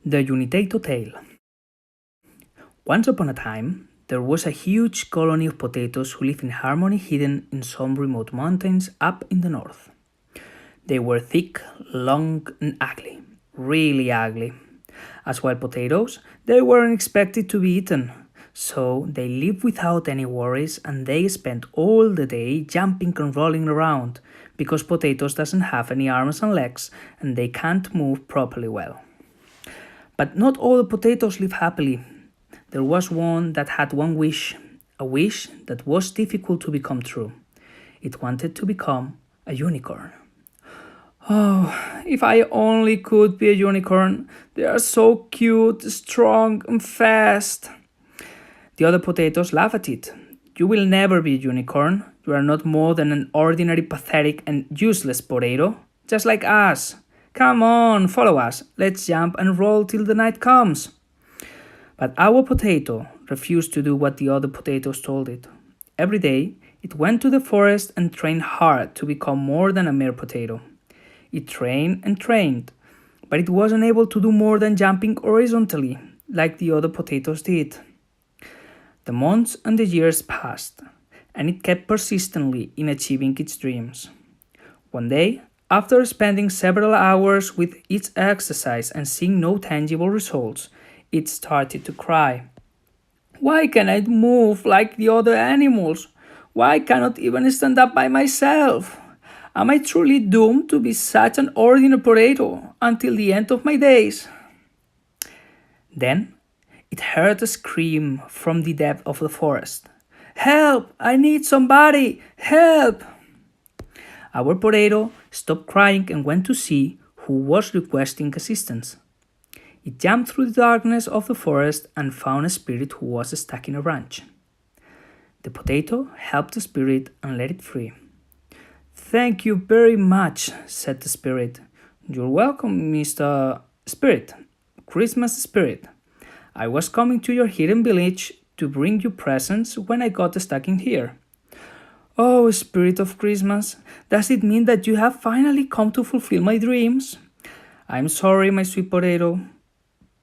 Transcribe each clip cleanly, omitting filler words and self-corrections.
The Unitato Tale. Once upon a time, there was a huge colony of potatoes who lived in harmony hidden in some remote mountains up in the north. They were thick, long, and ugly. Really ugly. As wild potatoes, they weren't expected to be eaten, so they lived without any worries and they spent all the day jumping and rolling around because potatoes doesn't have any arms and legs and they can't move properly well. But not all the potatoes live happily. There was one that had one wish, a wish that was difficult to become true. It wanted to become a unicorn. Oh, if I only could be a unicorn. They are so cute, strong, and fast. The other potatoes laugh at it. You will never be a unicorn. You are not more than an ordinary, pathetic, and useless potato, just like us. Come on, follow us. Let's jump and roll till the night comes. But our potato refused to do what the other potatoes told it. Every day, it went to the forest and trained hard to become more than a mere potato. It trained and trained, but it wasn't able to do more than jumping horizontally, like the other potatoes did. The months and the years passed, and it kept persistently in achieving its dreams. One day, after spending several hours with its exercise and seeing no tangible results, it started to cry. Why can't I move like the other animals? Why cannot even stand up by myself? Am I truly doomed to be such an ordinary potato until the end of my days? Then it heard a scream from the depth of the forest. Help! I need somebody! Help! Our potato stopped crying and went to see who was requesting assistance. It jumped through the darkness of the forest and found a spirit who was stuck in a branch. The potato helped the spirit and let it free. Thank you very much, said the spirit. You're welcome, Mr. Spirit, Christmas Spirit. I was coming to your hidden village to bring you presents when I got stuck in here. Oh, Spirit of Christmas, does it mean that you have finally come to fulfill my dreams? I'm sorry, my sweet potato,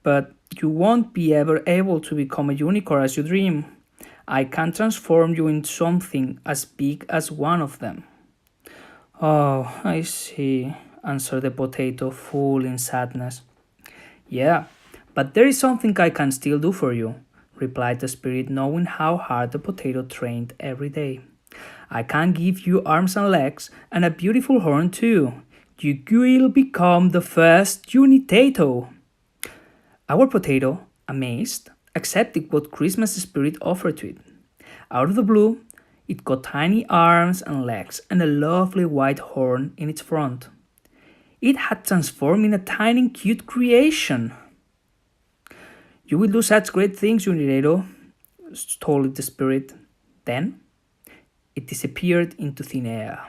but you won't be ever able to become a unicorn as you dream. I can transform you into something as big as one of them. Oh, I see, answered the potato, full in sadness. Yeah, but there is something I can still do for you, replied the spirit, knowing how hard the potato trained every day. I can give you arms and legs and a beautiful horn too. You will become the first Unitato. Our potato, amazed, accepted what Christmas spirit offered to it. Out of the blue, it got tiny arms and legs and a lovely white horn in its front. It had transformed in a tiny cute creation. You will do such great things, Unitato, told it the spirit. Then it disappeared into thin air.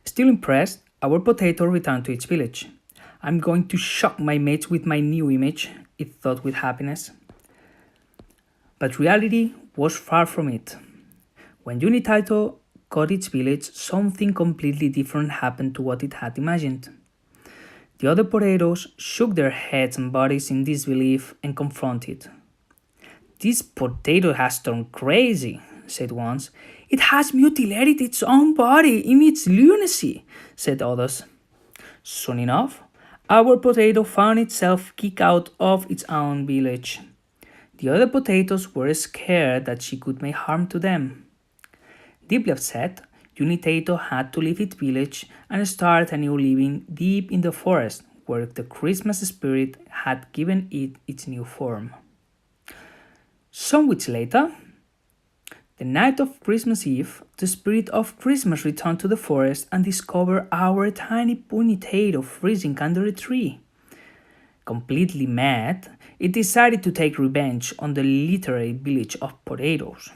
Still impressed, our potato returned to its village. I'm going to shock my mates with my new image, it thought with happiness. But reality was far from it. When Unitato got its village, something completely different happened to what it had imagined. The other potatoes shook their heads and bodies in disbelief and confronted. This potato has turned crazy, said one. It has mutilated its own body in its lunacy, said others. Soon enough, our potato found itself kicked out of its own village. The other potatoes were scared that she could make harm to them. Deeply upset, Unitato had to leave its village and start a new living deep in the forest where the Christmas spirit had given it its new form. Some weeks later, the night of Christmas Eve, the spirit of Christmas returned to the forest and discovered our tiny Unitato freezing under a tree. Completely mad, it decided to take revenge on the literary village of potatoes.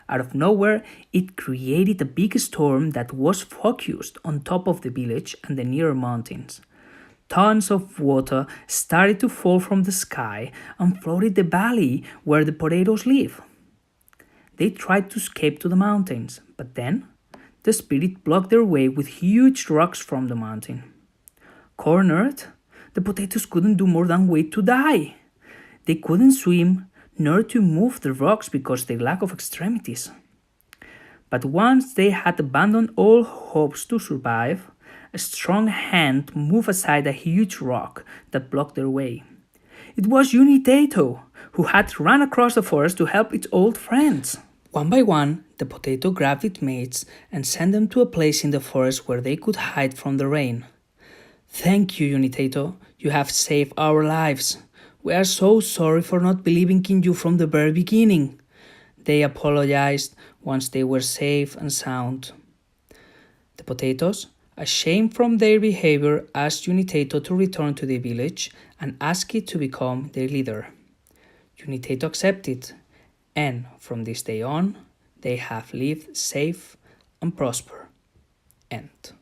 Out of nowhere, it created a big storm that was focused on top of the village and the near mountains. Tons of water started to fall from the sky and flooded the valley where the potatoes live. They tried to escape to the mountains, but then the spirit blocked their way with huge rocks from the mountain. Cornered, The potatoes couldn't do more than wait to die. They couldn't swim nor to move the rocks because of their lack of extremities. But once they had abandoned all hopes to survive, a strong hand moved aside a huge rock that blocked their way. It was Unitato, who had run across the forest to help its old friends. One by one, the potato grabbed its mates and sent them to a place in the forest where they could hide from the rain. Thank you, Unitato. You have saved our lives. We are so sorry for not believing in you from the very beginning. They apologized once they were safe and sound. The potatoes, ashamed from their behavior, asked Unitato to return to the village and ask it to become their leader. Unitato accepted, and from this day on, they have lived safe and prosper. End.